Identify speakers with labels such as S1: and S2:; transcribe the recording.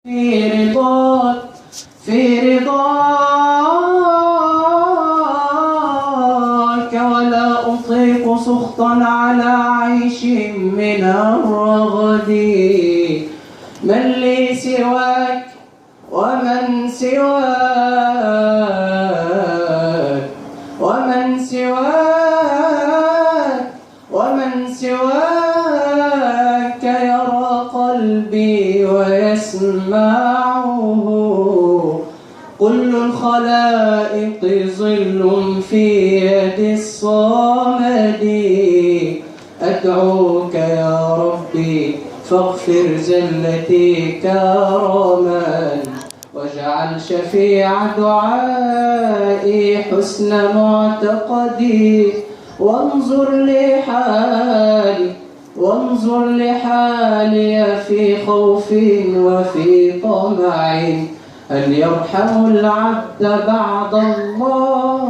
S1: في رضاك ولا أطيق سخطا على عيش من الرغد. من لي سواك ومن سواك ومن سواك ومن سواك يرى قلبي ويسمعه. كل الخلائق ظل في يد الصمد. أدعوك يا ربي فاغفر زلتي كرما، واجعل شفيع دعائي حسن معتقدي. وانظر لحالي في خوف وفي طمع. هل يرحم العبد بعد الله